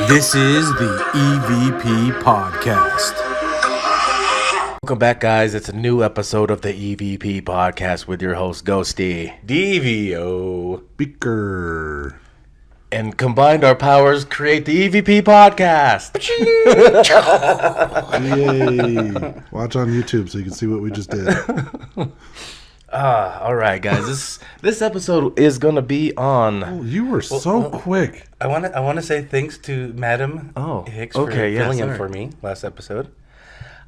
This is the EVP Podcast. Welcome back, guys. It's a new episode of the EVP Podcast with your host, Ghosty. DVO. Beaker. And combined our powers create the EVP Podcast. Yay. Watch on YouTube so you can see what we just did. All right, guys. This episode is going to be on... Oh, you were so quick. I want to say thanks to Madam Hicks for filling in for me last episode.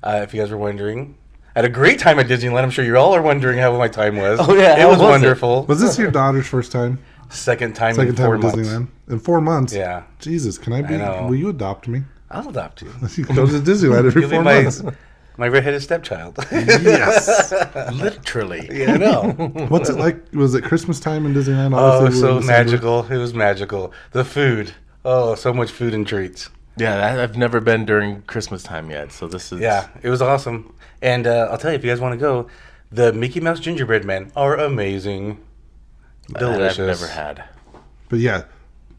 If you guys were wondering, I had a great time at Disneyland. I'm sure you all are wondering how my time was. Oh, yeah. It was wonderful. Was this your daughter's first time? Second time at in 4 months. Disneyland? In 4 months? Yeah. Jesus, can I be... Will you adopt me? I'll adopt you. You go to Disneyland every 4 months. My redheaded stepchild. Yes. Literally. Yeah, I know. What's it like? Was it Christmas time in Disneyland? Obviously, so magical. It was magical. The food. Oh, so much food and treats. Yeah, I've never been during Christmas time yet, so this is... Yeah, it was awesome. And I'll tell you, if you guys want to go, the Mickey Mouse gingerbread men are amazing. Delicious. I've never had. But yeah,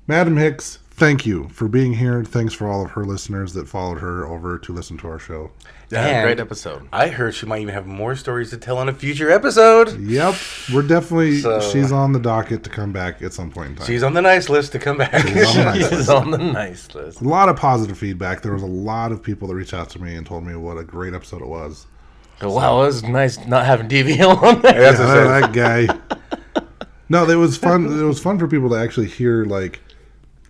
Madam Hicks, thank you for being here. Thanks for all of her listeners that followed her over to listen to our show. Yeah, great episode. I heard she might even have more stories to tell on a future episode. Yep. We're definitely... she's on the docket to come back at some point in time. She's on the nice list to come back. She's on the nice list. A lot of positive feedback. There was a lot of people that reached out to me and told me what a great episode it was. Wow, it was nice not having DVO on there. Yeah, that guy. No, it was fun. It was fun for people to actually hear like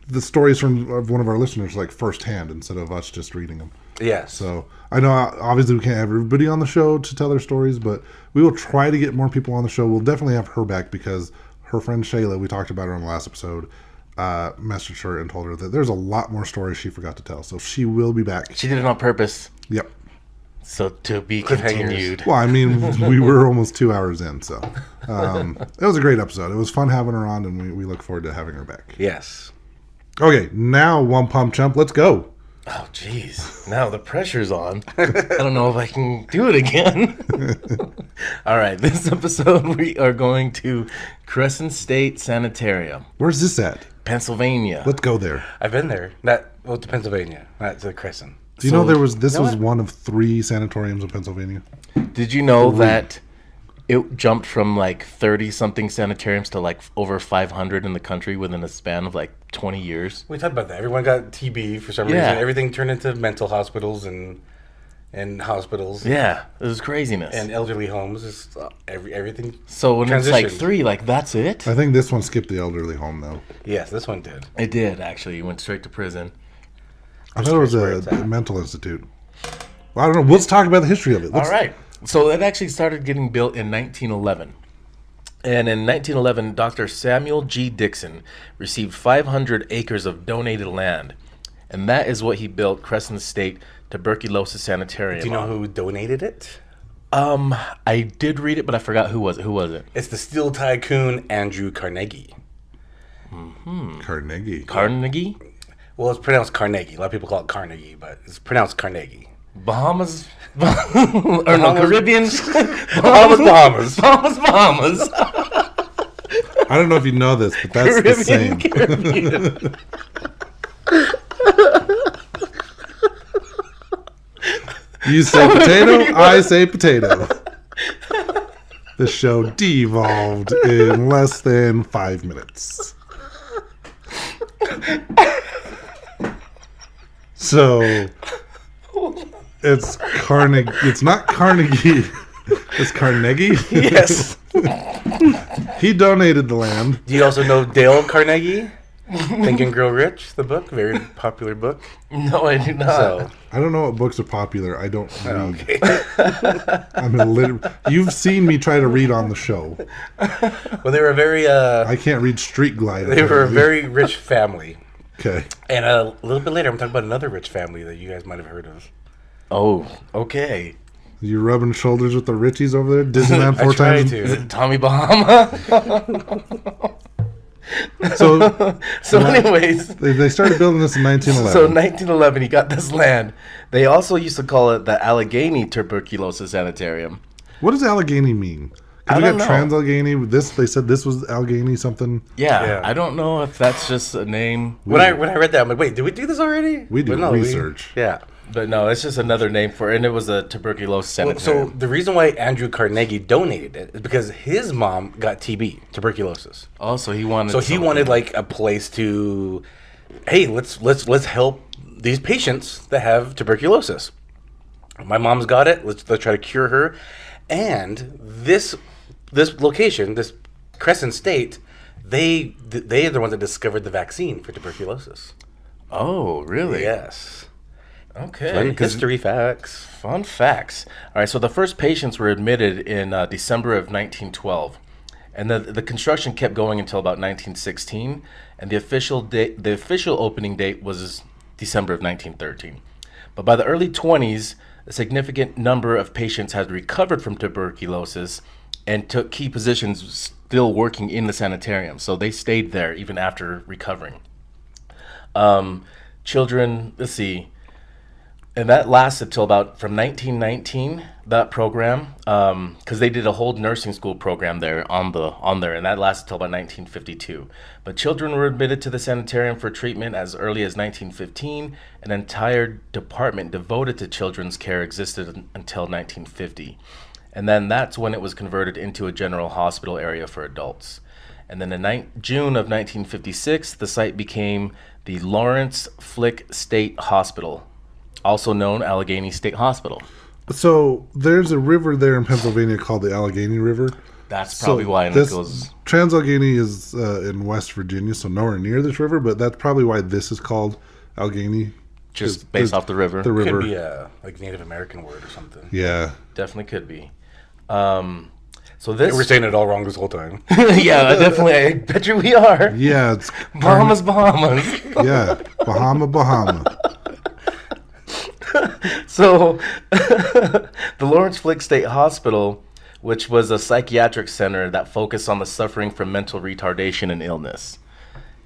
the stories of one of our listeners like firsthand instead of us just reading them. Yes. So I know obviously we can't have everybody on the show to tell their stories, but we will try to get more people on the show. We'll definitely have her back because her friend Shayla, we talked about her on the last episode, messaged her and told her that there's a lot more stories she forgot to tell. So she will be back. She did it on purpose. Yep. So to be continued. Well, I mean, we were almost 2 hours in, so it was a great episode. It was fun having her on, and we look forward to having her back. Yes. Okay, now one pump chump. Let's go. Oh, jeez. Now the pressure's on. I don't know if I can do it again. All right, this episode we are going to Cresson State Sanatorium. Where's this at? Pennsylvania. Let's go there. I've been there. To Pennsylvania, not to Cresson. Do you know this was one of 3 sanatoriums in Pennsylvania? Did you know that it jumped from like 30-something sanatoriums to like over 500 in the country within a span of like 20 years? We talked about that. Everyone got TB for some reason. Everything turned into mental hospitals and hospitals. Yeah, it was craziness. And elderly homes. Just, everything. So when it's like 3, like that's it? I think this one skipped the elderly home though. Yes, this one did. It did actually. It went straight to prison. I thought it was a mental institute. Well, I don't know. Let's talk about the history of it. All right. So it actually started getting built in 1911. And in 1911, Dr. Samuel G. Dixon received 500 acres of donated land. And that is what he built Cresson State Tuberculosis Sanatorium. Do you know who donated it? I did read it, but I forgot who was it. Who was it? It's the steel tycoon Andrew Carnegie. Mm-hmm. Carnegie. Carnegie? Well, it's pronounced Carnegie. A lot of people call it Carnegie, but it's pronounced Carnegie. Bahamas? Or no, Caribbean? Bahamas. Bahamas. I don't know if you know this, but that's Caribbean, the same. You say potato, I say potato. The show devolved in less than 5 minutes. So it's Carnegie. It's not Carnegie. It's Carnegie. Yes. He donated the land. Do you also know Dale Carnegie? Think and Grow Rich, the book, very popular book. No, I do not. So, I don't know what books are popular. I don't read. okay. You've seen me try to read on the show. Well, they were a very. I can't read Street Glide. They were a very rich family. Okay. And a little bit later, I'm talking about another rich family that you guys might have heard of. Oh, okay. You rubbing shoulders with the Richies over there? Disneyland 4 I try times? to. Is it Tommy Bahama? So anyways. They started building this in 1911. So 1911, he got this land. They also used to call it the Allegheny Tuberculosis Sanitarium. What does Allegheny mean? Because you got trans Allegheny. They said this was Allegheny something. Yeah, I don't know if that's just a name. When I read that, I'm like, wait, did we do this already? We do research. Yeah. But no, it's just another name for it, and it was a tuberculosis sanitarium. So the reason why Andrew Carnegie donated it is because his mom got TB, tuberculosis. Oh, so he wanted. So he wanted like a place to, hey, let's help these patients that have tuberculosis. My mom's got it. Let's try to cure her. And this location, this Cresson State, they are the ones that discovered the vaccine for tuberculosis. Oh, really? Yes. Okay. Fun history facts. Fun facts. All right, so the first patients were admitted in December of 1912, and the construction kept going until about 1916, and the official opening date was December of 1913. But by the early 20s, a significant number of patients had recovered from tuberculosis and took key positions still working in the sanitarium, so they stayed there even after recovering. Children, let's see. And that lasted till about from 1919. That program, because they did a whole nursing school program there on there, and that lasted till about 1952. But children were admitted to the sanitarium for treatment as early as 1915. An entire department devoted to children's care existed until 1950, and then that's when it was converted into a general hospital area for adults. And then in June of 1956, the site became the Lawrence Flick State Hospital, also known Allegheny State Hospital. So there's a river there in Pennsylvania called the Allegheny River. That's probably why it goes. Trans-Allegheny is in West Virginia, so nowhere near this river, but that's probably why this is called Allegheny. Just based off the river. The river could be a like Native American word or something. Yeah. Definitely could be. So this... We're saying it all wrong this whole time. Yeah, definitely. I bet you we are. Yeah. It's Bahamas. Yeah. Bahama. So, the Lawrence Flick State Hospital, which was a psychiatric center that focused on the suffering from mental retardation and illness.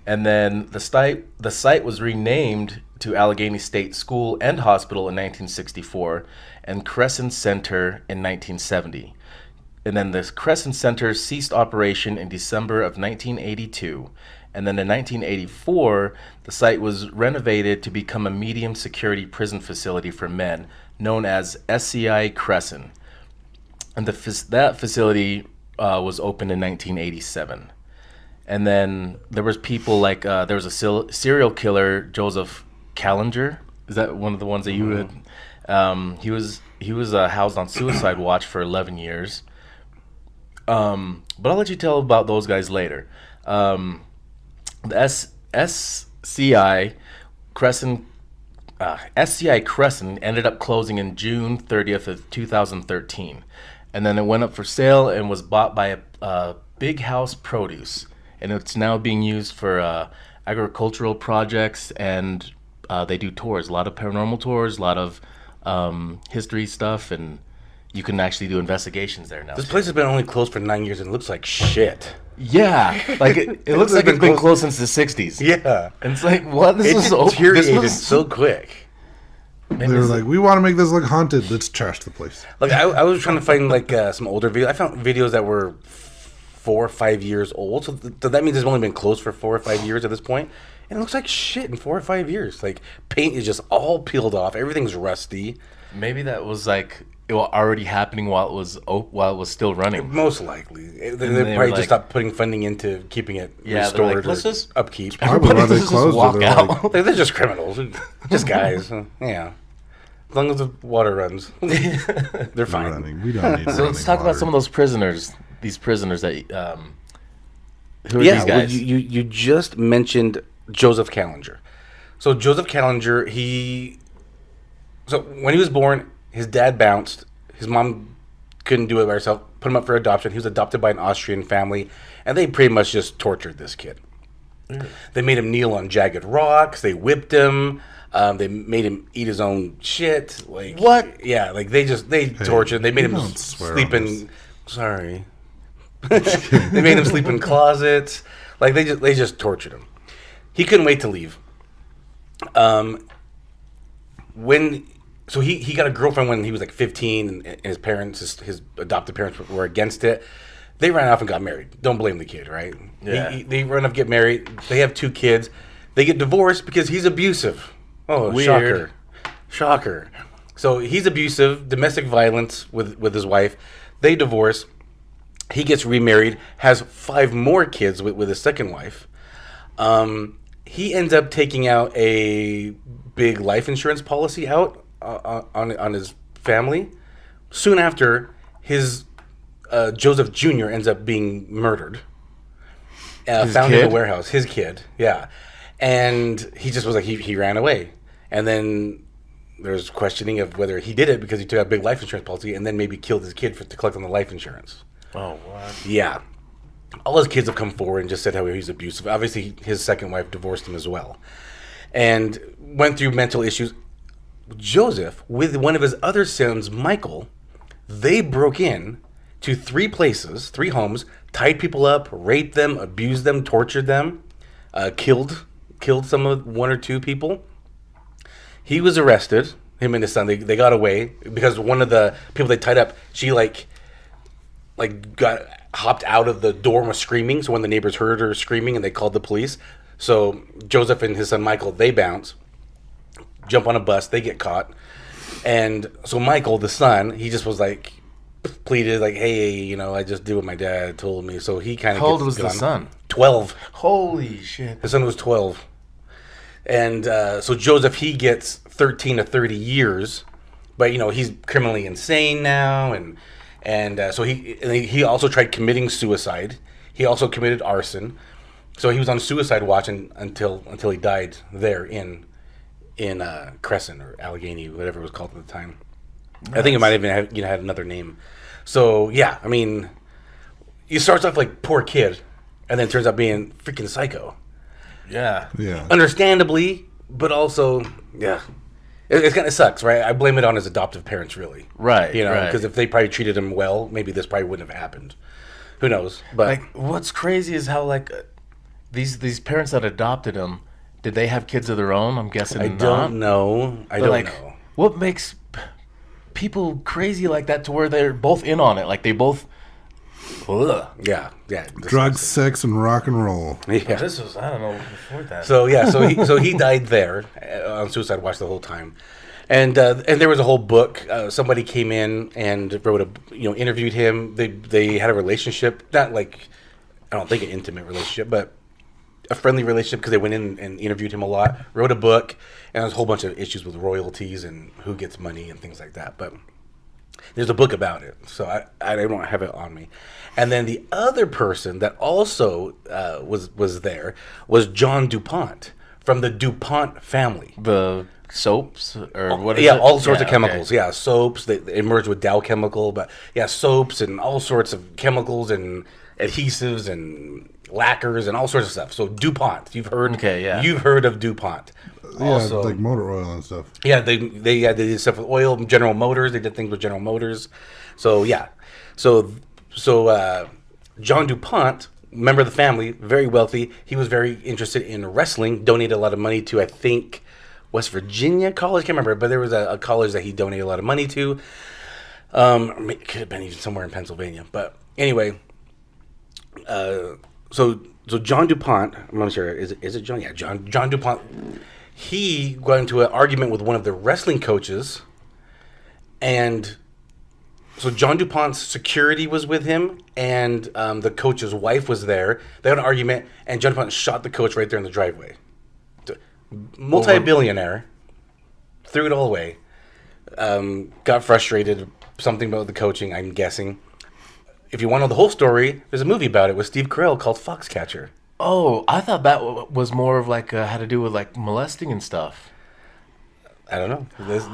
And then the site was renamed to Allegheny State School and Hospital in 1964 and Cresson Center in 1970. And then the Cresson Center ceased operation in December of 1982. And then in 1984, the site was renovated to become a medium security prison facility for men known as SCI Cresson. And that facility was opened in 1987. And then there was people like, there was a serial killer, Joseph Callinger. Is that one of the ones that you would? He was housed on suicide watch for 11 years. But I'll let you tell about those guys later. The SCI Cresson ended up closing in June 30th of 2013, and then it went up for sale and was bought by a Big House Produce, and it's now being used for agricultural projects, and they do tours, a lot of paranormal tours, a lot of history stuff, and you can actually do investigations there now. This place has been only closed for 9 years and it looks like shit. Yeah, like it looks like it's been closed since the 60s. Yeah. And it's like, what? It deteriorated so quick. They were like, we want to make this look haunted. Let's trash the place. Like I was trying to find like some older videos. I found videos that were 4 or 5 years old. So that means it's only been closed for 4 or 5 years at this point. And it looks like shit in 4 or 5 years. Like paint is just all peeled off. Everything's rusty. Maybe that was like it was already happening while it was still running. Most likely, they probably just stopped putting funding into keeping it restored like, let's just upkeep. Probably why they closed walk it. out. They're just criminals, just guys. Yeah, as long as the water runs, they're fine. Running. We don't need. So let's talk about some of those prisoners. These prisoners that who are these guys? Well, you just mentioned Joseph Callinger. So Joseph Callinger, so when he was born, his dad bounced. His mom couldn't do it by herself. Put him up for adoption. He was adopted by an Austrian family, and they pretty much just tortured this kid. They made him kneel on jagged rocks. They whipped him. They made him eat his own shit. Like what? Yeah, like they tortured. They made him sleep in. Sorry. They made him sleep in closets. Like they just tortured him. He couldn't wait to leave. So he got a girlfriend when he was like 15, and his parents, his adopted parents, were against it. They ran off and got married. Don't blame the kid, right? Yeah. They run off, get married. They have 2 kids. They get divorced because he's abusive. Oh, Weird. shocker. So he's abusive, domestic violence with his wife. They divorce. He gets remarried, has 5 more kids with his second wife. He ends up taking out a big life insurance policy out on his family. Soon after, his Joseph Jr. ends up being murdered. Found in a warehouse. His kid, yeah. And he just was like, he ran away. And then there's questioning of whether he did it because he took out a big life insurance policy and then maybe killed his kid to collect on the life insurance. Oh, what? Yeah. All his kids have come forward and just said how he's abusive. Obviously, his second wife divorced him as well. And went through mental issues. Joseph, with one of his other sons, Michael, they broke in to 3 places, 3 homes, tied people up, raped them, abused them, tortured them, killed some of 1 or 2 people. He was arrested. Him and his son, they got away because one of the people they tied up, she got hopped out of the door and was screaming. So when the neighbors heard her screaming and they called the police, so Joseph and his son Michael, they bounce, jump on a bus, they get caught, and so Michael, the son, he just was like pleaded like, hey, I just did what my dad told me. So he kind of. How old was the son? 12. Holy shit! His son was 12. And so Joseph, he gets 13 to 30 years, but he's criminally insane now, and so he also tried committing suicide. He also committed arson. So he was on suicide watch until he died there in Cresson or Allegheny, whatever it was called at the time. Nice. I think it might even have had another name. So yeah, I mean, he starts off like poor kid, and then turns out being freaking psycho. Yeah. Yeah. Understandably, but also, yeah. It kind of sucks, right? I blame it on his adoptive parents, really. Right. Because if they probably treated him well, maybe this probably wouldn't have happened. Who knows? But what's crazy is how these parents that adopted him, did they have kids of their own? I'm guessing I not. don't know. I don't know. What makes people crazy like that to where they're both in on it? Like they both. Ugh. Yeah. Drugs, sex, and rock and roll. Yeah. This was, I don't know, before that. So yeah, so he died there on suicide watch the whole time, and there was a whole book. Somebody came in and wrote interviewed him. They had a relationship, not like, I don't think an intimate relationship, but a friendly relationship because they went in and interviewed him a lot. Wrote a book, and there's a whole bunch of issues with royalties and who gets money and things like that. But there's a book about it, so I don't have it on me. And then the other person that also was there was John DuPont from the DuPont family. The soaps or what is yeah, it? all sorts of chemicals. Okay. Yeah, soaps. They merged with Dow Chemical, but yeah, soaps and all sorts of chemicals and adhesives and lacquers and all sorts of stuff. So DuPont, you've heard of DuPont. Yeah, Also, like motor oil and stuff. yeah, they did stuff with oil. General Motors, they did things with General Motors. So yeah, so John DuPont, member of the family, very wealthy. He was very interested in wrestling. Donated a lot of money to, I think, West Virginia College. Can't remember, but there was a college that he donated a lot of money to. It could have been even somewhere in Pennsylvania, but anyway. So John DuPont, I'm not sure, is it John? Yeah, John DuPont. He got into an argument with one of the wrestling coaches, and so John DuPont's security was with him, and the coach's wife was there. They had an argument, and John DuPont shot the coach right there in the driveway. Multi-billionaire, threw it all away. Got frustrated, something about the coaching, I'm guessing. If you want to know the whole story, there's a movie about it with Steve Carell called Foxcatcher. Oh, I thought that was more of like had to do with like molesting and stuff. I don't know,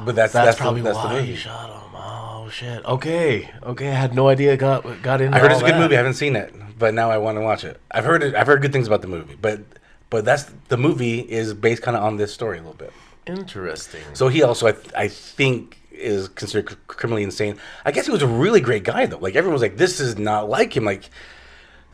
but that's probably why why he shot him. Oh shit. Okay. I had no idea. Got into. I heard all it's a good that. movie. I haven't seen it, but now I want to watch it. I've heard good things about the movie, but the movie is based kind of on this story a little bit. Interesting. So he also, I think, is considered criminally insane. I guess he was a really great guy though. Like everyone was like, this is not like him. Like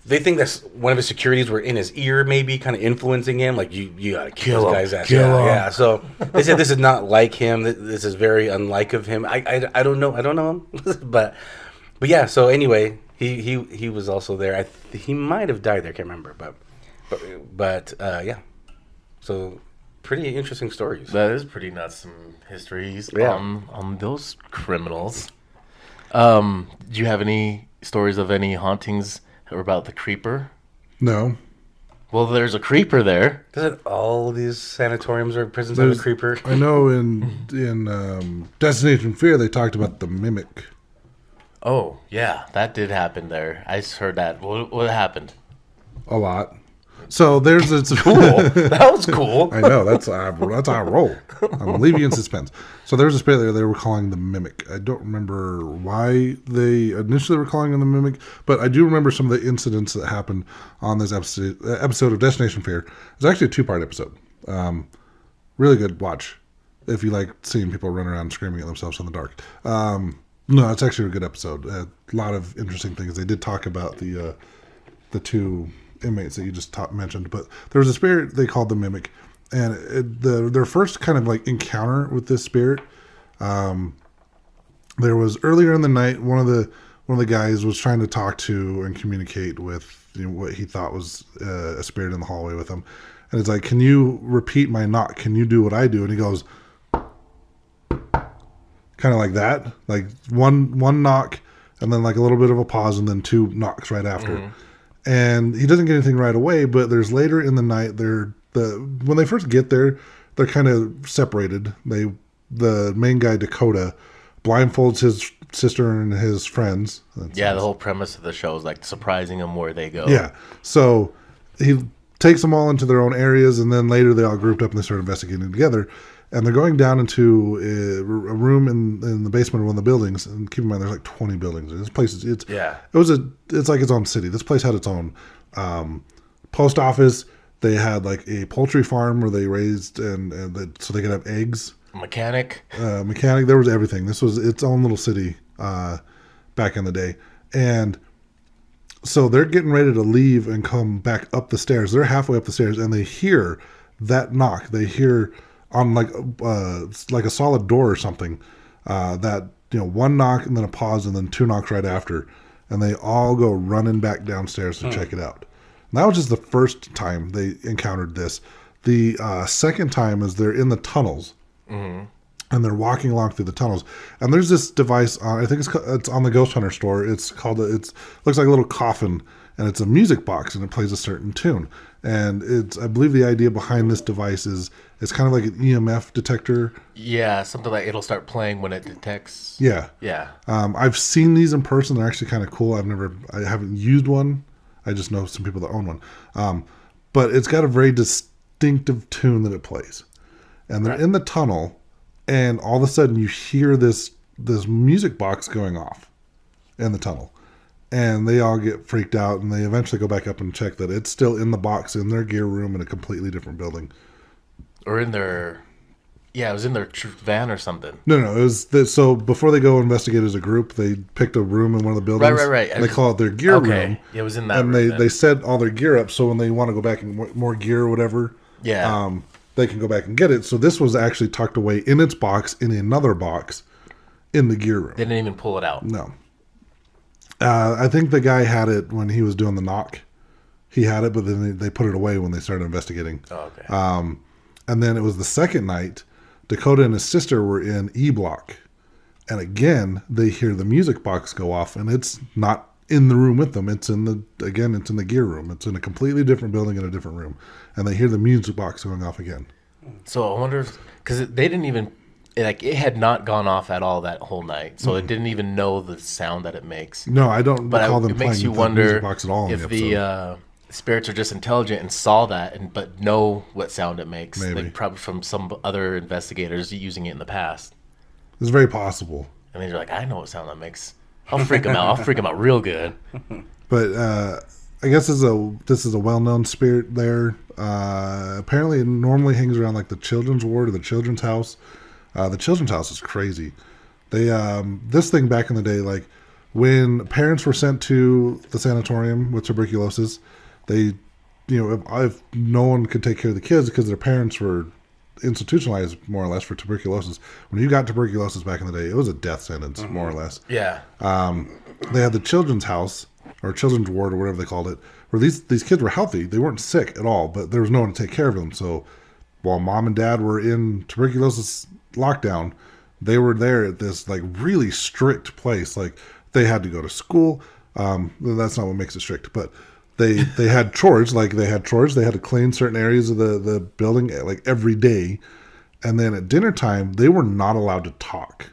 they think that one of his securities were in his ear, maybe kind of influencing him. Like you gotta kill this guy's ass. Yeah. So they said this is not like him. This is very unlike of him. I don't know him, but yeah. So anyway, He was also there. He might have died there. I can't remember, but yeah. So pretty interesting stories. That is pretty nuts. Some histories Yeah. on those criminals. Do you have any stories of any hauntings or about the creeper? No. Well, there's a creeper there. Doesn't all these sanatoriums or prisons have a creeper? I know in Destination Fear they talked about the mimic. Oh, yeah, that did happen there. I just heard that. What happened? A lot. So there's it's Cool. That was cool. I know that's how I roll. I'm gonna leave you in suspense. So there's a spirit there they were calling the mimic. I don't remember why they initially were calling him the mimic, but I do remember some of the incidents that happened on this episode of Destination Fear. It's actually a 2-part episode. Really good watch if you like seeing people run around screaming at themselves in the dark. No, it's actually a good episode. A lot of interesting things. They did talk about the 2 inmates that you just mentioned, but there was a spirit they called the mimic, and their first kind of like encounter with this spirit, there was earlier in the night. One of the guys was trying to talk to and communicate with what he thought was a spirit in the hallway with him, and it's like, can you repeat my knock? Can you do what I do? And he goes kind of like that, like one knock, and then like a little bit of a pause, and then 2 knocks right after. Mm-hmm. And he doesn't get anything right away, but there's later in the night, when they first get there, they're kind of separated. The main guy, Dakota, blindfolds his sister and his friends. The whole premise of the show is like surprising them where they go. Yeah. So he takes them all into their own areas, and then later they all grouped up and they start investigating together. And they're going down into a room in the basement of one of the buildings. And keep in mind, there's like 20 buildings. This place it's like its own city. This place had its own post office. They had like a poultry farm where they raised so they could have eggs. Mechanic. There was everything. This was its own little city back in the day. And so they're getting ready to leave and come back up the stairs. They're halfway up the stairs, and they hear that knock. They hear on like a solid door or something, that 1 knock and then a pause and then 2 knocks right after, and they all go running back downstairs to check it out. And that was just the first time they encountered this. The second time is they're in the tunnels, and they're walking along through the tunnels, and there's this device I think it's on the Ghost Hunter store. It's called looks like a little coffin, and it's a music box, and it plays a certain tune. And I believe the idea behind this device is it's kind of like an EMF detector. Yeah, something like it'll start playing when it detects. Yeah. Yeah. I've seen these in person. They're actually kind of cool. I haven't used one. I just know some people that own one. But it's got a very distinctive tune that it plays. And they're in the tunnel, and all of a sudden you hear this music box going off in the tunnel. And they all get freaked out, and they eventually go back up and check that it's still in the box in their gear room in a completely different building. Or in their... Yeah, it was in their van or something. No, it was... So before they go investigate as a group, they picked a room in one of the buildings. Right. They call it their gear room. Yeah, it was in that room. And they set all their gear up, so when they want to go back and more gear or whatever, they can go back and get it. So this was actually tucked away in its box, in another box, in the gear room. They didn't even pull it out. No. I think the guy had it when he was doing the knock. He had it, but then they put it away when they started investigating. Oh, okay. And then it was the second night, Dakota and his sister were in E Block. And again, they hear the music box go off, and it's not in the room with them. It's in the gear room. It's in a completely different building in a different room. And they hear the music box going off again. So I wonder, because they didn't even... Like, it had not gone off at all that whole night, so it didn't even know the sound that it makes. No, I don't recall them playing the music box at all. If the spirits are just intelligent and saw that, but know what sound it makes. Maybe. Like, probably from some other investigators using it in the past. It's very possible. And they're like, I know what sound that makes. I'll freak them out. I'll freak them out real good. But I guess this is a well-known spirit there. Apparently, it normally hangs around like the children's ward or the children's house. The children's house is crazy. They this thing back in the day, like when parents were sent to the sanatorium with tuberculosis, they, if no one could take care of the kids because their parents were institutionalized more or less for tuberculosis. When you got tuberculosis back in the day, it was a death sentence, more or less. Yeah. They had the children's house or children's ward or whatever they called it, where these kids were healthy. They weren't sick at all, but there was no one to take care of them. So while mom and dad were in tuberculosis lockdown, they were there at this like really strict place. Like they had to go to school. That's not what makes it strict, but they had chores. Like they had chores. They had to clean certain areas of the building like every day. And then at dinner time, they were not allowed to talk.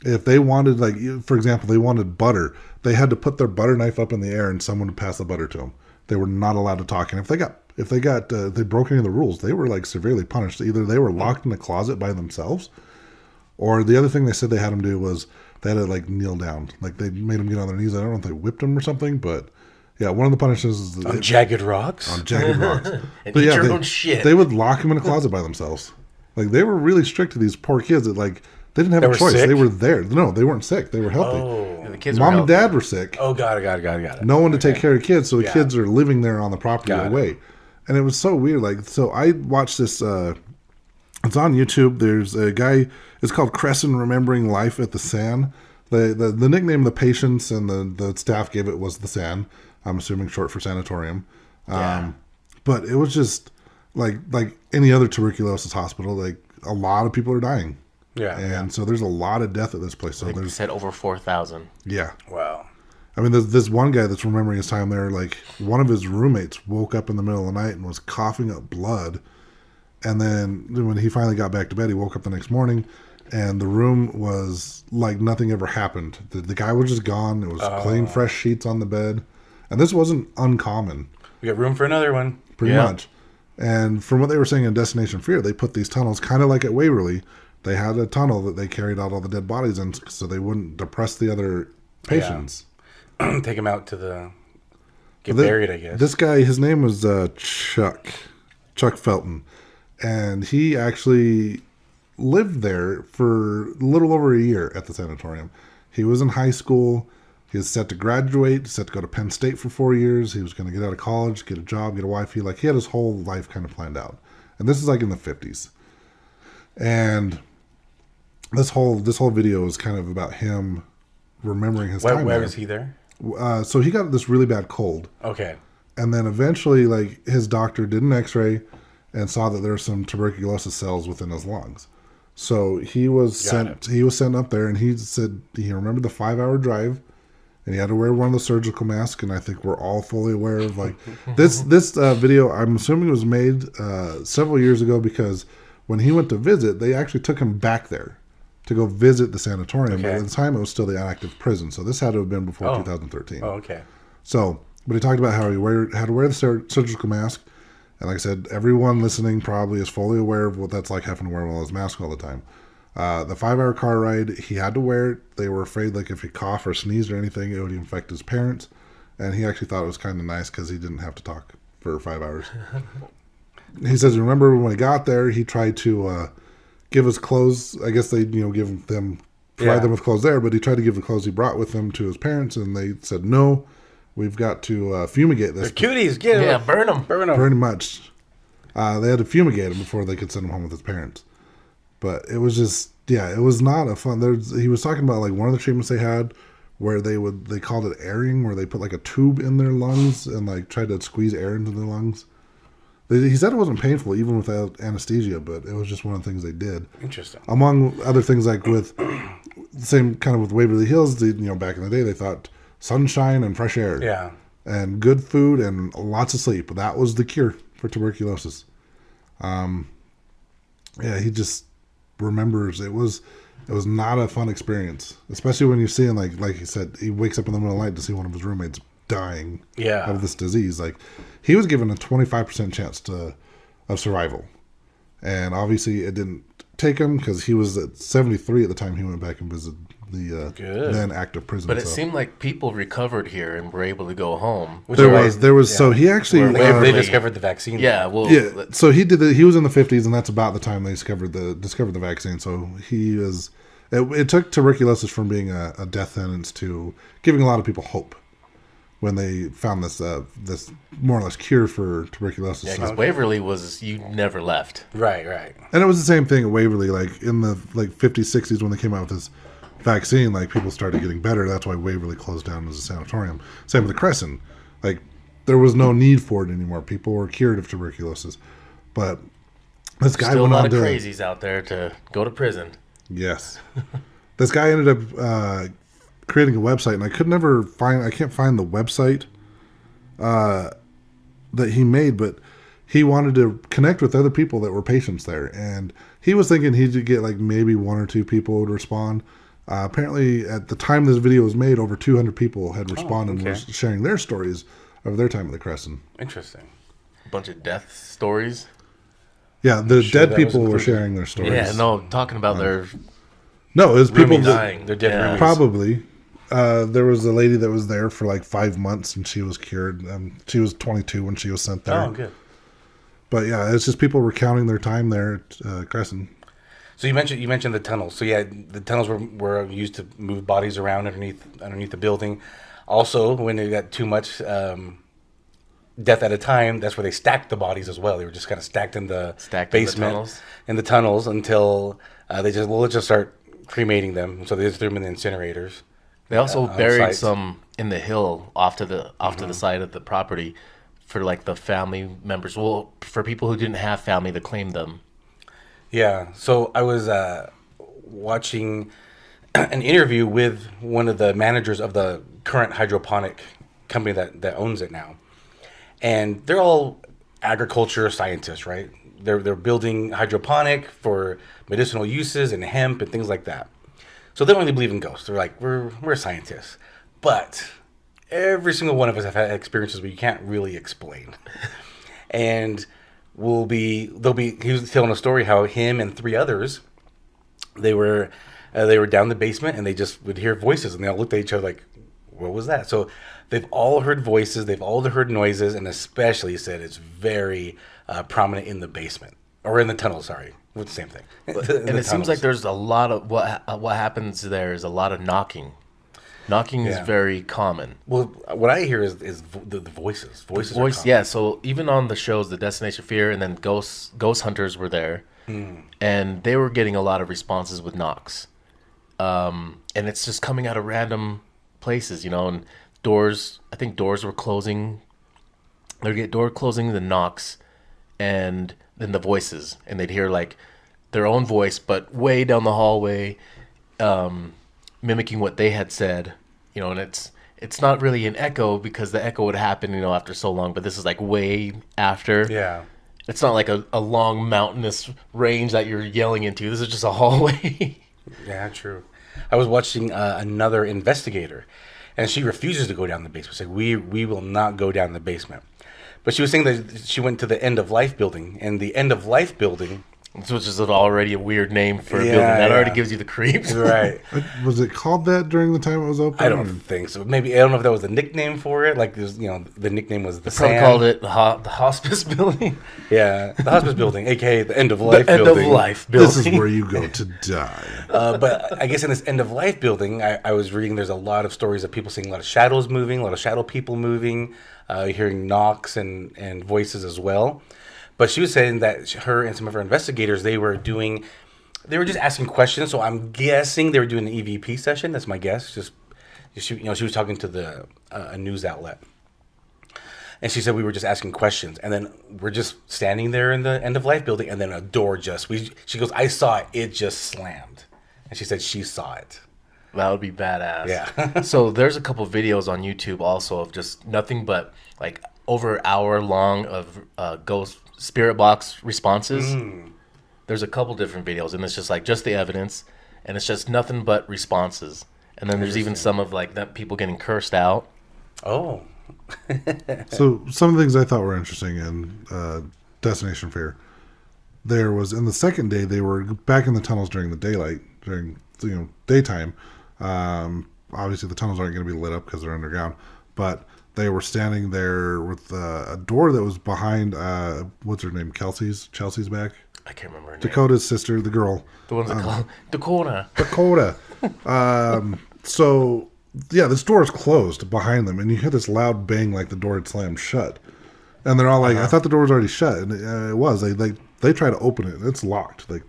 If they wanted, like, for example, they wanted butter, they had to put their butter knife up in the air and someone would pass the butter to them. They were not allowed to talk. And if they broke any of the rules, they were like severely punished. Either they were locked in a closet by themselves, or the other thing they said they had them do was they had to like kneel down. Like they made them get on their knees. I don't know if they whipped them or something, but yeah, one of the punishments is on jagged rocks. On jagged rocks. And eat your own shit. They would lock them in a closet by themselves. Like they were really strict to these poor kids that like they didn't have a choice. Sick? They were there. No, they weren't sick. They were healthy. Oh, the kids Mom were and dad were sick. oh, got it. No one to take care of kids, so the kids are living there on the property away. And it was so weird. Like, so I watched this. It's on YouTube. There's a guy. It's called Cresson Remembering Life at the San. The nickname the patients and the staff gave it was the San. I'm assuming short for Sanatorium. But it was just like any other tuberculosis hospital. Like a lot of people are dying. Yeah. And so there's a lot of death at this place. So They there's said over 4,000. yeah. Wow. I mean, there's this one guy that's remembering his time there. Like one of his roommates woke up in the middle of the night and was coughing up blood. And then when he finally got back to bed, he woke up the next morning, and the room was like nothing ever happened. The guy was just gone. It was clean, fresh sheets on the bed, and this wasn't uncommon. We got room for another one. Pretty much. And from what they were saying in Destination Fear, they put these tunnels kind of like at Waverly. They had a tunnel that they carried out all the dead bodies in, so they wouldn't depress the other patients. Take them out to get buried, I guess. This guy, his name was Chuck Felton, and he actually lived there for a little over a year at the sanatorium. He was in high school. He was set to graduate, set to go to Penn State for 4 years. He was going to get out of college, get a job, get a wife. He had his whole life kind of planned out. And this is like in the 50s. And this whole video is kind of about him remembering his time. Where was he there? So he got this really bad cold. Okay. And then eventually, like, his doctor did an x-ray and saw that there were some tuberculosis cells within his lungs. So he was sent up there, and he said he remembered the 5-hour drive, and he had to wear one of the surgical masks. And I think we're all fully aware of like this video. I'm assuming it was made several years ago, because when he went to visit, they actually took him back there to go visit the sanatorium. Okay. But at the time, it was still the active prison. So this had to have been before 2013. Oh, okay. So, but he talked about how he had to wear the surgical mask. And like I said, everyone listening probably is fully aware of what that's like, having to wear one of those masks all the time. The 5-hour car ride, he had to wear it. They were afraid, like, if he coughed or sneezed or anything, it would infect his parents. And he actually thought it was kind of nice because he didn't have to talk for 5 hours. He says, remember when he got there, he tried to give his clothes. I guess they, provide them with clothes there, but he tried to give the clothes he brought with him to his parents, and they said, no, we've got to fumigate this. They're cuties, get them. Yeah, burn them. Burn them. Pretty much. They had to fumigate him before they could send him home with his parents. But it was just, it was not a fun. He was talking about like one of the treatments they had where they called it airing, where they put like a tube in their lungs and like tried to squeeze air into their lungs. He said it wasn't painful even without anesthesia, but it was just one of the things they did. Interesting. Among other things, like with same kind of with Waverly Hills, back in the day, they thought sunshine and fresh air. Yeah. And good food and lots of sleep. That was the cure for tuberculosis. He just remembers it was not a fun experience, especially when you see him like he said, he wakes up in the middle of the night to see one of his roommates dying of this disease. Like, he was given a 25% chance of survival, and obviously it didn't take him because he was at 73 at the time he went back and visited the then active prison. But it seemed like people recovered here and were able to go home. There was. So he actually they discovered the vaccine. Yeah, well, So he did. He was in the 50s, and that's about the time they discovered the vaccine. So he was. It took tuberculosis from being a death sentence to giving a lot of people hope. when they found this this more or less cure for tuberculosis. Yeah, because Waverly was you never left. Right, right. And it was the same thing at Waverly, like in the 50s, 60s when they came out with this vaccine, like people started getting better. That's why Waverly closed down as a sanatorium. Same with the Cresson. Like there was no need for it anymore. People were cured of tuberculosis. But this guy Still a went lot on of to crazies out there to go to prison. Yes. This guy ended up creating a website, and I can't find the website that he made, but he wanted to connect with other people that were patients there. And he was thinking he'd get like maybe one or two people would respond. Apparently, at the time this video was made, over 200 people had responded and were sharing their stories of their time at the Cresson. Interesting. A bunch of death stories. Yeah, the dead people were sharing their stories. Yeah, no, talking about their No, it was people dying. They're dead roomies. Probably. There was a lady that was there for like 5 months, and she was cured. She was 22 when she was sent there. Oh, good. But yeah, it's just people recounting their time there at Cresson. So you mentioned the tunnels. So yeah, the tunnels were used to move bodies around underneath the building. Also, when they got too much death at a time, that's where they stacked the bodies as well. They were just kind of stacked in the basement, in the tunnels until let's just start cremating them. So they just threw them in the incinerators. They also buried site. some in the hill off to the side of the property for like the family members. Well, for people who didn't have family to claim them. Yeah. So I was watching an interview with one of the managers of the current hydroponic company that owns it now, and they're all agriculture scientists, right? They're building hydroponic for medicinal uses and hemp and things like that. So they don't really believe in ghosts. They're like, we're scientists. But every single one of us have had experiences where you can't really explain. And he was telling a story how him and 3 others, they were down the basement and they just would hear voices and they all looked at each other like, what was that? So they've all heard voices, they've all heard noises, and especially said it's very prominent in the basement or in the tunnel. Sorry. It's the same thing. And it seems like there's a lot of what happens there is a lot of knocking. Knocking is very common. Well, what I hear is the voices. Voices. Are common. Yeah. So even on the shows, the Destination Fear and then Ghost Hunters were there, and they were getting a lot of responses with knocks, and it's just coming out of random places, and doors. I think doors were closing. They'd get door closing, the knocks, and then the voices, and they'd hear like their own voice, but way down the hallway, mimicking what they had said, and it's not really an echo because the echo would happen, after so long, but this is like way after. Yeah. It's not like a long mountainous range that you're yelling into. This is just a hallway. Yeah, true. I was watching another investigator, and she refuses to go down the basement. She's like, we will not go down the basement. But she was saying that she went to the End of Life building, and the End of Life building, which is already a weird name for a building. That already gives you the creeps. Right. Was it called that during the time it was open? I don't think so. Maybe, I don't know if that was the nickname for it. Like, the nickname was the Probably Sand. called it the hospice building. Yeah, the hospice building, a.k.a. the End of Life The building. End of Life building. This is where you go to die. But I guess in this End of Life building, I was reading there's a lot of stories of people seeing a lot of shadows moving, a lot of shadow people moving, hearing knocks and voices as well. But she was saying that her and some of her investigators, they were just asking questions. So I'm guessing they were doing an EVP session. That's my guess. She was talking to a news outlet. And she said we were just asking questions. And then we're just standing there in the End of Life building. And then a door she goes, I saw it. It just slammed. And she said she saw it. That would be badass. Yeah. So there's a couple videos on YouTube also of just nothing but like over an hour long of ghost spirit box responses. There's a couple different videos, and it's just like just the evidence, and it's just nothing but responses. And then there's even some of like that people getting cursed out. Oh. So some of the things I thought were interesting in Destination Fear, there was in the second day they were back in the tunnels during the daylight, during daytime. Obviously the tunnels aren't going to be lit up because they're underground, but they were standing there with a door that was behind what's her name, Chelsea's back. I can't remember her name. Dakota's sister, the girl. The ones that call Dakota. So this door is closed behind them, and you hear this loud bang like the door had slammed shut. And they're all like, I thought the door was already shut. And it was. They try to open it, and it's locked. Like,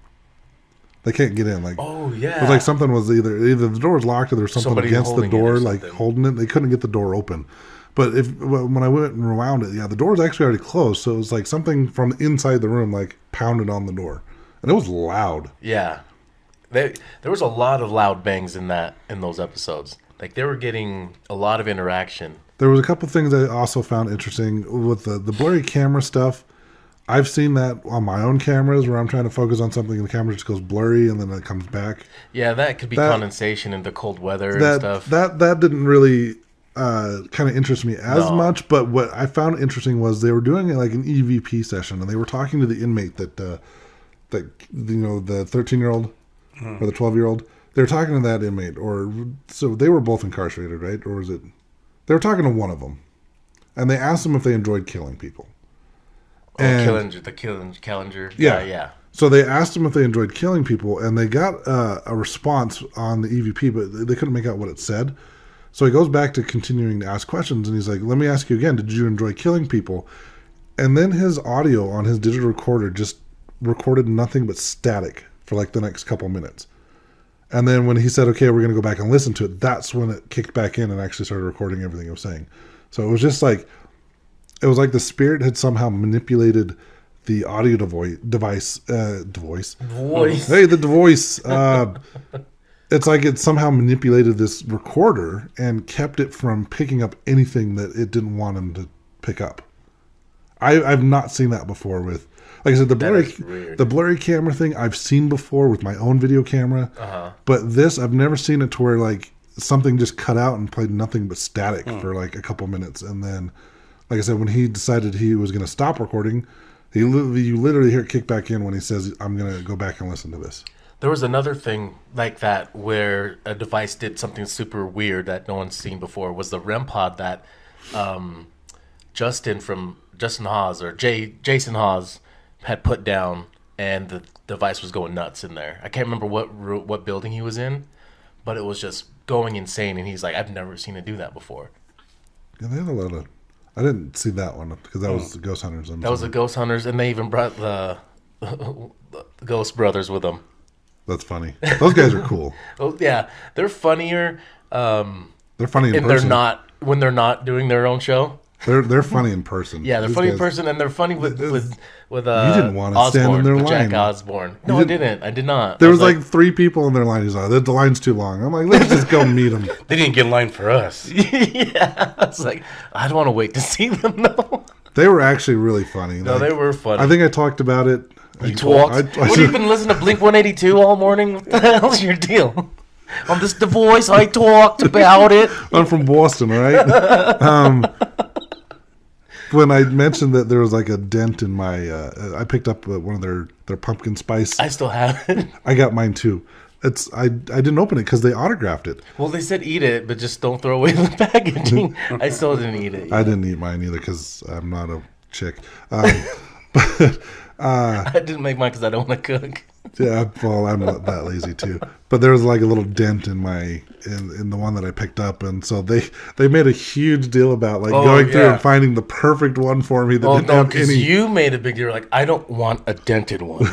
they can't get in. Like, oh, yeah. It was like something was either the door was locked or there was something against the door, like holding it. They couldn't get the door open. But when I went and rewound it, the door was actually already closed. So it was like something from inside the room, like, pounded on the door. And it was loud. Yeah. There was a lot of loud bangs in those episodes. Like, they were getting a lot of interaction. There was a couple things I also found interesting with the blurry camera stuff. I've seen that on my own cameras where I'm trying to focus on something and the camera just goes blurry and then it comes back. Yeah, that could be condensation in the cold weather and stuff. That didn't really kind of interest me as much, but what I found interesting was they were doing like an EVP session and they were talking to the inmate that the 13-year-old or the 12-year-old. They were talking to that inmate, so they were both incarcerated, right? Or was it? They were talking to one of them, and they asked them if they enjoyed killing people. Callinger. Yeah. So they asked him if they enjoyed killing people, and they got a response on the EVP, but they couldn't make out what it said. So he goes back to continuing to ask questions, and he's like, let me ask you again, did you enjoy killing people? And then his audio on his digital recorder just recorded nothing but static for like the next couple minutes. And then when he said, okay, we're going to go back and listen to it, that's when it kicked back in and actually started recording everything he was saying. So it was just like, it was like the spirit had somehow manipulated the audio device. Hey, the voice. It's like it somehow manipulated this recorder and kept it from picking up anything that it didn't want him to pick up. I've not seen that before with, like I said, the blurry camera thing I've seen before with my own video camera. But this, I've never seen it to where like something just cut out and played nothing but static for like a couple minutes. And then, like I said, when he decided he was going to stop recording, you literally hear it kick back in when he says, I'm going to go back and listen to this. There was another thing like that where a device did something super weird that no one's seen before. Was the REM pod that Jason Hawes had put down, and the device was going nuts in there. I can't remember what building he was in, but it was just going insane, and he's like, I've never seen it do that before. Yeah, they had a lot of... I didn't see that one because that was the Ghost Hunters. That was the Ghost Hunters, and they even brought the Ghost Brothers with them. That's funny. Those guys are cool. Oh, yeah, they're funnier. They're funny in person. When they're not doing their own show. They're funny in person. Yeah, they're funny in person, and they're funny with you didn't want to stand in their line. Jack Osborne. No, I didn't. I did not. There was like 3 people in their line. He's like, the line's too long. I'm like, let's just go meet them. They didn't get in line for us. Yeah, I was like, I don't want to wait to see them though. They were actually really funny. No, they were funny. I think I talked about it. You talked? What, you've been listening to Blink 182 all morning? What the hell's your deal? On this The Voice, I talked about it. I'm from Boston, right? When I mentioned that there was like a dent in my, I picked up one of their pumpkin spice. I still have it. I got mine too. I didn't open it because they autographed it. Well, they said eat it, but just don't throw away the packaging. I still didn't eat it. I didn't eat mine either because I'm not a chick. But I didn't make mine because I don't want to cook. Yeah, well, I'm not that lazy too. But there was like a little dent in the one that I picked up, and so they made a huge deal about like going through and finding the perfect one for me that didn't have any. You made a big deal, like I don't want a dented one.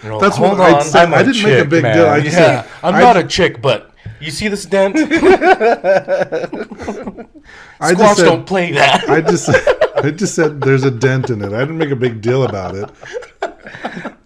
That's what I said. I didn't make a big deal. I just said, I'm not a chick, but you see this dent? Squawks don't play that. I just said there's a dent in it. I didn't make a big deal about it.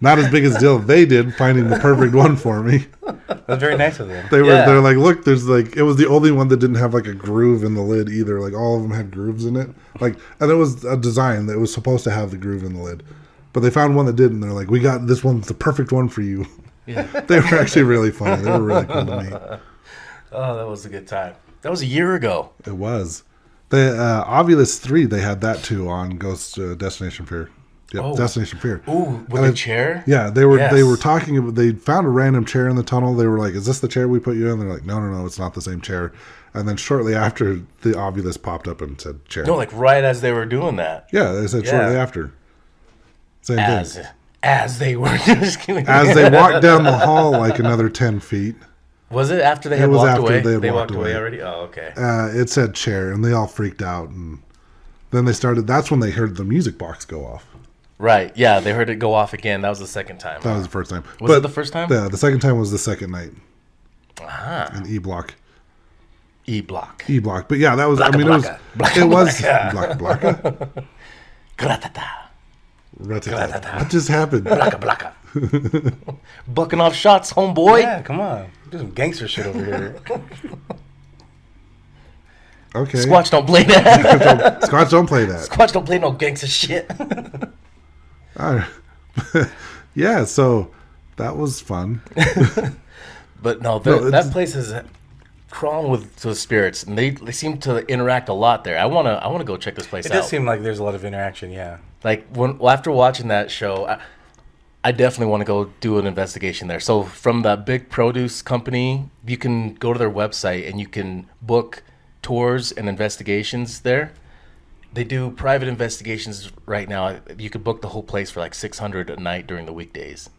Not as big a deal they did finding the perfect one for me. That's very nice of them. They're like, look, there's like, it was the only one that didn't have like a groove in the lid either. Like all of them had grooves in it. Like, and it was a design that was supposed to have the groove in the lid, but they found one that didn't. They're like, we got this one's the perfect one for you. Yeah. They were actually really funny. They were really cool to me. Oh, that was a good time. That was a year ago. It was. The Ovilus 3, they had that too on Ghost Destination Fear. Yep, Destination Fear. Ooh, with a chair? Yeah, they were talking about, they found a random chair in the tunnel. They were like, is this the chair we put you in? They're like, no, it's not the same chair. And then shortly after, the Ovilus popped up and said chair. No, like right as they were doing that. Yeah, they said shortly after. Same thing. As they were just kidding. As they walked down the hall like another 10 feet. Was it after they It had was walked after away? they had They walked walked away away. already? Oh, okay. It said chair, and they all freaked out. And then they started. That's when they heard the music box go off. Right. Yeah, they heard it go off again. That was the second time. That was the first time. Was it the first time? Yeah, the second time was the second night Ah. in E Block. E Block. E Block. But yeah, that was. I Blocka, mean, it was. blocka. It was Blocka, Blocka. Gratata. What just happened? Blocka. Bucking off shots, homeboy. Yeah, come on. Do some gangster shit over here. Okay. Squatch don't play that. Scotch, don't play that. Squatch don't play no gangster shit. All right. Yeah, so that was fun. But no, No, that place is crawling with the spirits, and they seem to interact a lot there. I wanna go check this place It out. does seem like there's a lot of interaction, yeah. Like after watching that show, I definitely want to go do an investigation there. So from the big produce company, you can go to their website and you can book tours and investigations there. They do private investigations right now. You could book the whole place for like $600 a night during the weekdays.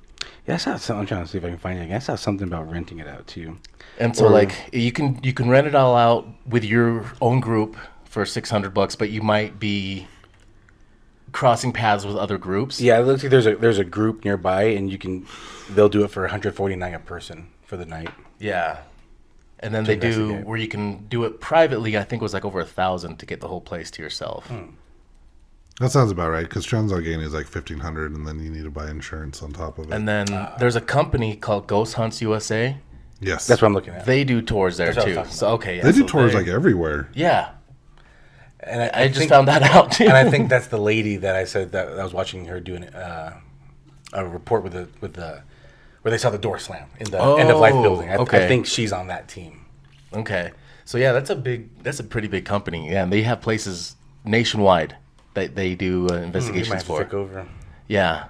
Yeah, I saw something. I'm trying to see if I can find it. I saw something about renting it out too. And so Or- like you can rent it all out with your own group for $600, but you might be crossing paths with other groups. Yeah, it looks like there's a group nearby, and they'll do it for $149 a person for the night. Yeah. And then they do investigate. where you can do it privately. I think it was like over $1,000 to get the whole place to yourself. That sounds about right because Transalgani is like $1,500, and then you need to buy insurance on top of it. And then there's a company called Ghost Hunts USA. yes, That's what I'm looking at. They do tours there That's what I was too. talking So okay, yeah, they do so tours like everywhere. yeah. And I just found that out too. And I think that's the lady that I said that I was watching her doing a report with the where they saw the door slam in the end of life building. I okay. think she's on that team. Okay, so yeah, that's a pretty big company. Yeah, and they have places nationwide that they do You might investigations have to for. take over. Yeah,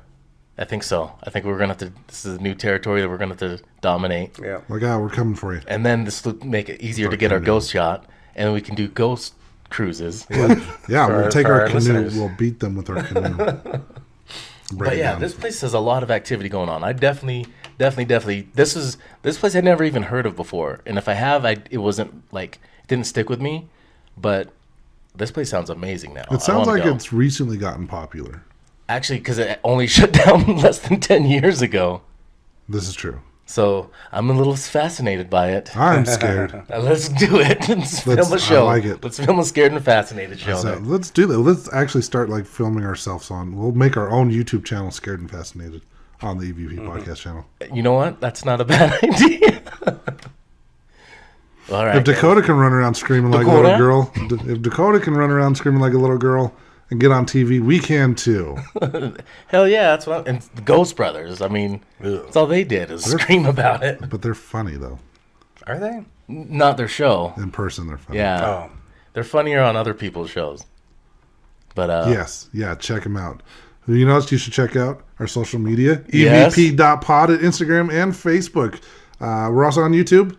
I think so. I think we're gonna have to. This is a new territory that we're gonna have to dominate. Yeah. Like, we're coming for you. And then this will make it easier to get our ghost shot, and then we can do ghost cruises. Yeah, For we'll our- take for our our canoe. listeners. We'll beat them with our canoe. Break But it yeah, down. this place has a lot of activity going on. I definitely. This place I'd never even heard of before, and if I have, it wasn't like it didn't stick with me. But this place sounds amazing now. It sounds like go. it's recently gotten popular. Actually because it only shut down less than 10 years ago. This is true. So I'm a little fascinated by it. I'm scared. Let's do it. Let's film a I show. like it. Let's film a scared and fascinated show. So then. let's do that. Let's actually start like filming ourselves on. We'll make our own YouTube channel, Scared and Fascinated, on the EVP podcast channel. You know what? That's not a bad idea. All right. If Dakota can run around screaming like a Dakota? little girl, if Dakota can run around screaming like a little girl and get on TV, we can too. Hell yeah, that's what. And the Ghost Brothers. I mean, that's all they did is scream about it. But they're funny though. Are they? Not their show. In person, they're funny. Yeah, Oh. they're funnier on other people's shows. But Yes. Yeah. Check them out. You know what you should check out? Our social media. Yes. EVP.pod at Instagram and Facebook. We're also on YouTube.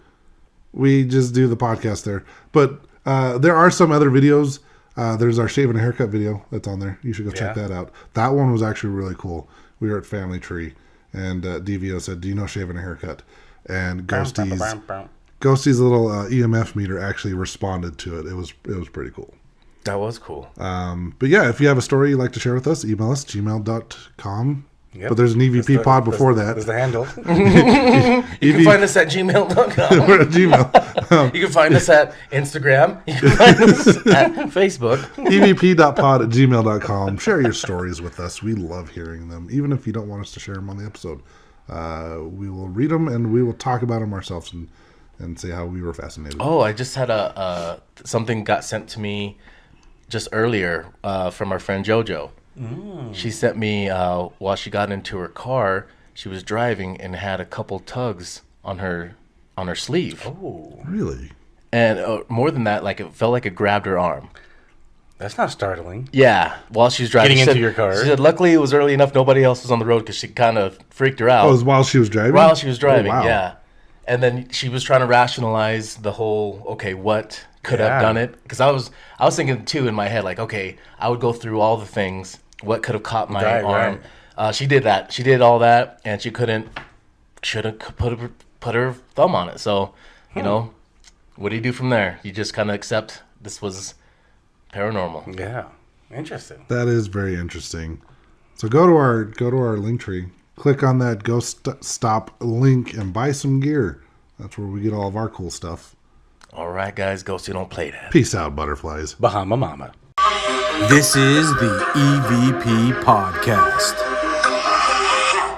We just do the podcast there. But there are some other videos. There's our shave and a haircut video that's on there. You should go check Yeah. that out. That one was actually really cool. We were at Family Tree, and DVO said, "Do you know shave and a haircut?" And Ghosty's little EMF meter actually responded to it. It was pretty cool. that was cool. But yeah, if you have a story you'd like to share with us, email us, gmail.com. Yep. But there's an EVP pod before That's the handle. You can find us at gmail.com. We're at Gmail. You can find us at Instagram. You can find us at Facebook. EVP.pod at gmail.com. Share your stories with us. We love hearing them. Even if you don't want us to share them on the episode, we will read them and we will talk about them ourselves and say how we were fascinated. Oh, I just had something got sent to me just earlier from our friend JoJo. She sent me while she got into her car. She was driving and had a couple tugs on her sleeve, Really? and more than that, like it felt like it grabbed her arm. That's not startling. Yeah, while she was driving. Getting She into said- your car. She said, luckily it was early enough. Nobody else was on the road because she kind of freaked her out. Oh, it was while she was driving? While she was driving, Oh, wow. yeah. And then she was trying to rationalize the whole, okay, what could have Yeah. done it? Because I was thinking too in my head, like, okay, I would go through all the things, what could have caught my Right, arm. She did that. She did all that, and she shouldn't put put her thumb on it. So, you know, what do you do from there? You just kind of accept this was paranormal. Yeah. Interesting. That is very interesting. So go to our link tree, click on that Ghost Stop link, and buy some gear. That's where we get all of our cool stuff. All right, guys, ghosts, you don't play that. Peace out, butterflies. Bahama Mama. This is the EVP Podcast.